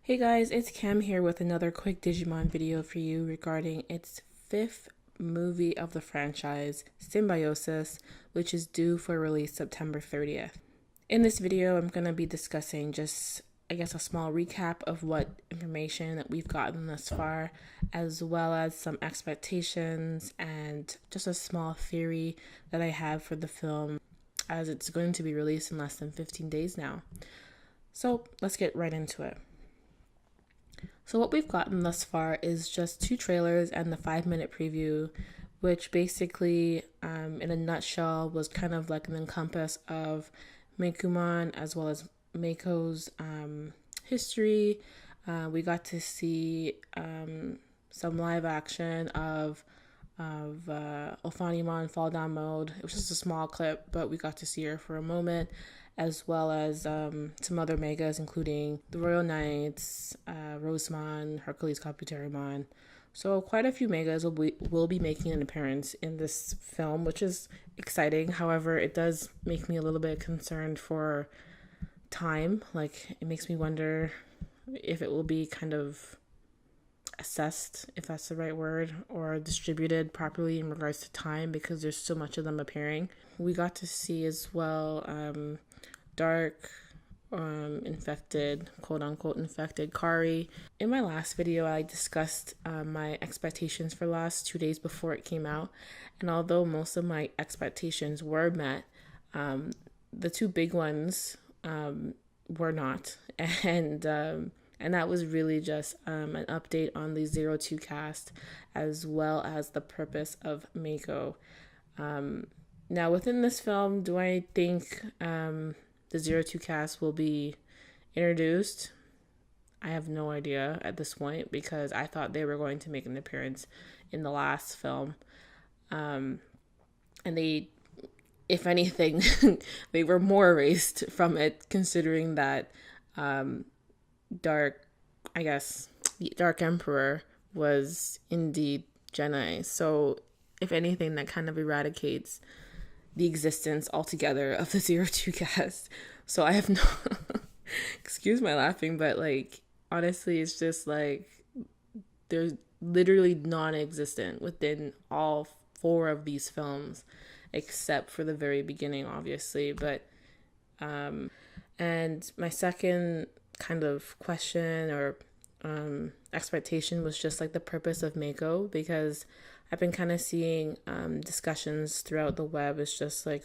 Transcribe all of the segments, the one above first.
Hey guys, it's Cam here with another quick Digimon video for you regarding its fifth movie of the franchise, Symbiosis, which is due for release September 30th. In this video, I'm going to be discussing just, a small recap of what information that we've gotten thus far, as well as some expectations and just a small theory that I have for the film, as it's going to be released in less than 15 days now. So let's get right into it. So what we've gotten thus far is just 2 trailers and the 5-minute preview, which basically, in a nutshell, was kind of like an encompass of Meicoomon as well as Meiko's history. We got to see some live action of Ophanimon Fall Down Mode. It was just a small clip, but we got to see her for a moment, as well as some other megas, including the Royal Knights, Rosemon, Hercules Kabuterimon. So quite a few megas will be making an appearance in this film, which is exciting. However, it does make me a little bit concerned for time. Like, it makes me wonder if it will be kind of assessed, if that's the right word, or distributed properly in regards to time, because there's so much of them appearing. We got to see as well dark, infected, quote unquote infected Kari. In my last video, I discussed my expectations for last 2 days before it came out, and although most of my expectations were met, the 2 big ones were not, and that was really just an update on the 02 cast, as well as the purpose of Meiko. Now, within this film, do I think the 02 cast will be introduced? I have no idea at this point, because I thought they were going to make an appearance in the last film. And they, if anything, they were more erased from it, considering that Dark Emperor was indeed Jedi. So if anything, that kind of eradicates the existence altogether of the 02 cast. So I have no excuse my laughing, but like, honestly, it's just like they're literally non-existent within all 4 of these films, except for the very beginning, obviously. But and my second kind of question or expectation was just like the purpose of Meiko, because I've been kind of seeing discussions throughout the web. It's just like,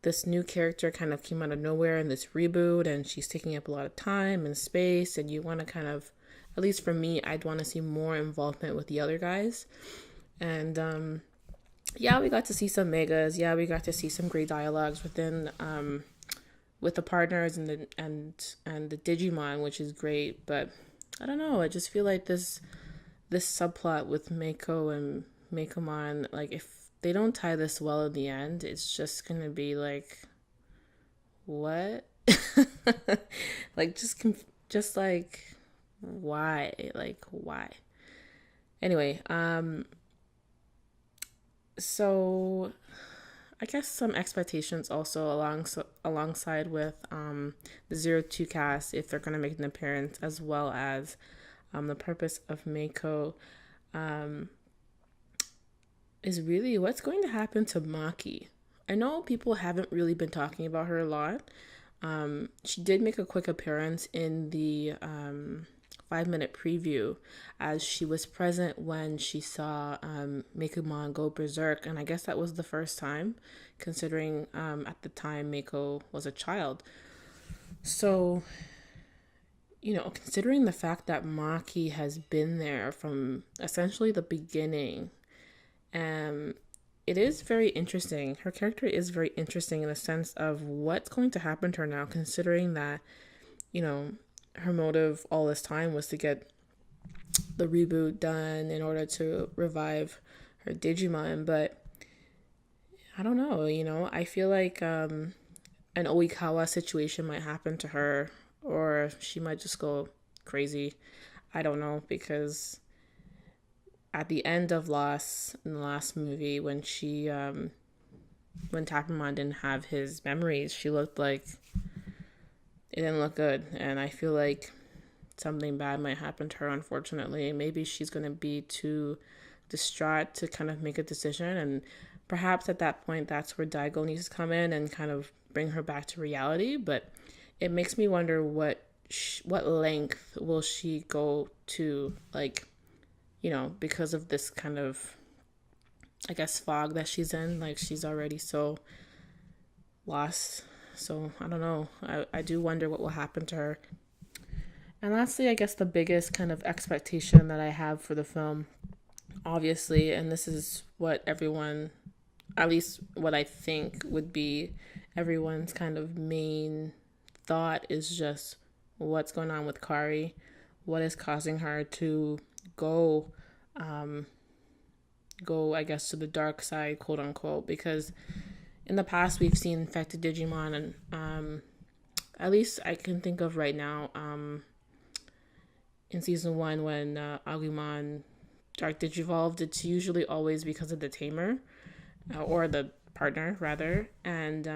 this new character kind of came out of nowhere in this reboot, and she's taking up a lot of time and space, and you want to kind of, at least for me, I'd want to see more involvement with the other guys. And yeah, we got to see some megas. Yeah, we got to see some great dialogues within with the partners and the Digimon, which is great. But I don't know, I just feel like this subplot with Meiko and Meicoomon, like, if they don't tie this well in the end, it's just gonna be like, what? Like, just like, why? Like, why? Anyway, so I guess some expectations also alongside with the 02 cast, if they're gonna make an appearance, as well as the purpose of Meiko, is really what's going to happen to Maki. I know people haven't really been talking about her a lot. She did make a quick appearance in the 5-minute preview, as she was present when she saw Meicoomon go berserk, and I guess that was the first time, considering at the time Meiko was a child. So, considering the fact that Maki has been there from essentially the beginning, it is very interesting. Her character is very interesting in the sense of what's going to happen to her now, considering that, her motive all this time was to get the reboot done in order to revive her Digimon. But I don't know, I feel like an Oikawa situation might happen to her, or she might just go crazy. I don't know, because at the end of in the last movie, when when Tappermon didn't have his memories, she looked like it didn't look good. And I feel like something bad might happen to her, unfortunately. Maybe she's going to be too distraught to kind of make a decision. And perhaps at that point, that's where Daigo needs to come in and kind of bring her back to reality. But it makes me wonder what length will she go to, like, because of this kind of, I guess, fog that she's in. Like, she's already so lost. So I don't know. I do wonder what will happen to her. And lastly, I guess the biggest kind of expectation that I have for the film, obviously, and this is what everyone, at least what I think would be everyone's kind of main thought, is just what's going on with Kari, what is causing her to go, I guess, to the dark side, quote unquote, because in the past we've seen infected Digimon, and at least I can think of right now, in season 1 when Agumon Dark Digivolved, it's usually always because of the tamer, or the partner rather. And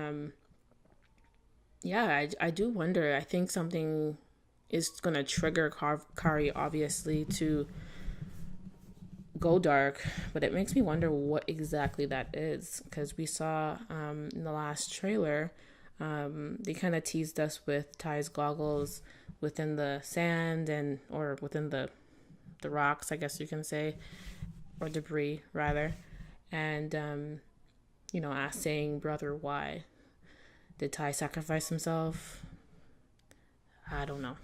I do wonder. I think something is going to trigger Kari, obviously, to go dark, but it makes me wonder what exactly that is, because we saw in the last trailer, they kind of teased us with Ty's goggles within the sand, or within the rocks, I guess you can say, or debris rather, and saying, brother, why did Ty sacrifice himself? I don't know.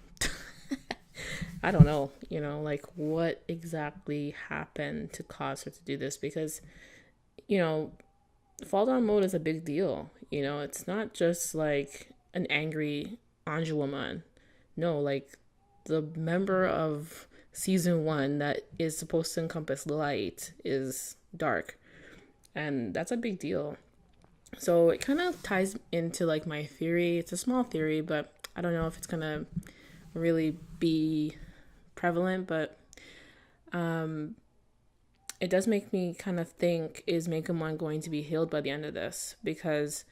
I don't know, like, what exactly happened to cause her to do this, because fall down mode is a big deal. It's not just like an angry Anjuwoman. No, like, the member of season 1 that is supposed to encompass light is dark, and that's a big deal. So it kind of ties into, like, my theory. It's a small theory, but I don't know if it's gonna really be prevalent, but it does make me kind of think, is Meicoomon going to be healed by the end of this? Because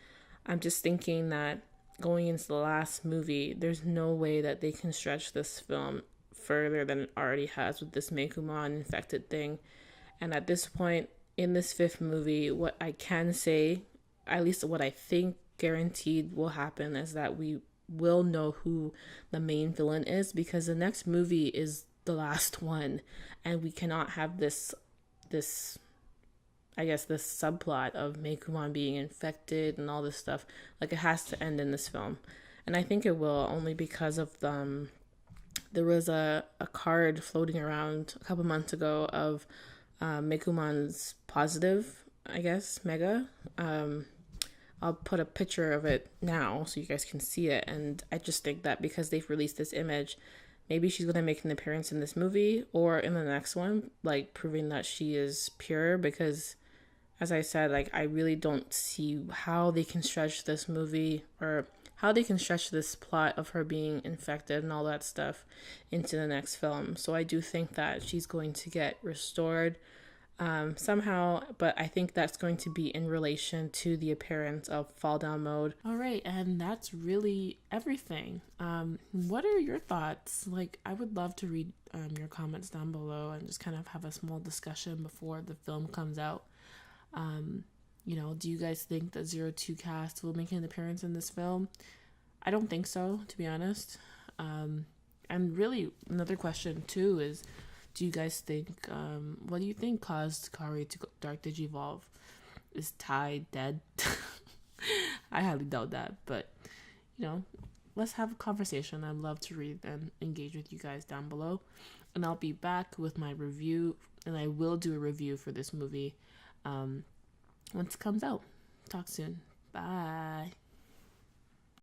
I'm just thinking that going into the last movie, there's no way that they can stretch this film further than it already has with this Meicoomon infected thing. And at this point in this 5th movie, what I can say, at least what I think guaranteed will happen, is that we will know who the main villain is, because the next movie is the last one, and we cannot have this subplot of Meicoomon being infected and all this stuff. Like, it has to end in this film, and I think it will, only because of there was a card floating around a couple months ago of Meikoomon's positive, I guess, mega. I'll put a picture of it now so you guys can see it. And I just think that because they've released this image, maybe she's going to make an appearance in this movie or in the next one, like, proving that she is pure. Because, as I said, like, I really don't see how they can stretch this movie, or how they can stretch this plot of her being infected and all that stuff into the next film. So I do think that she's going to get restored somehow, but I think that's going to be in relation to the appearance of fall down mode. All right, and that's really everything. What are your thoughts? Like, I would love to read your comments down below and just kind of have a small discussion before the film comes out. Do you guys think that 02 cast will make an appearance in this film? I don't think so, to be honest. And really, another question too is, do you guys think, what do you think caused Kari to Dark Digivolve? Is Ty dead? I highly doubt that, but, let's have a conversation. I'd love to read and engage with you guys down below. And I'll be back with my review, and I will do a review for this movie once it comes out. Talk soon. Bye.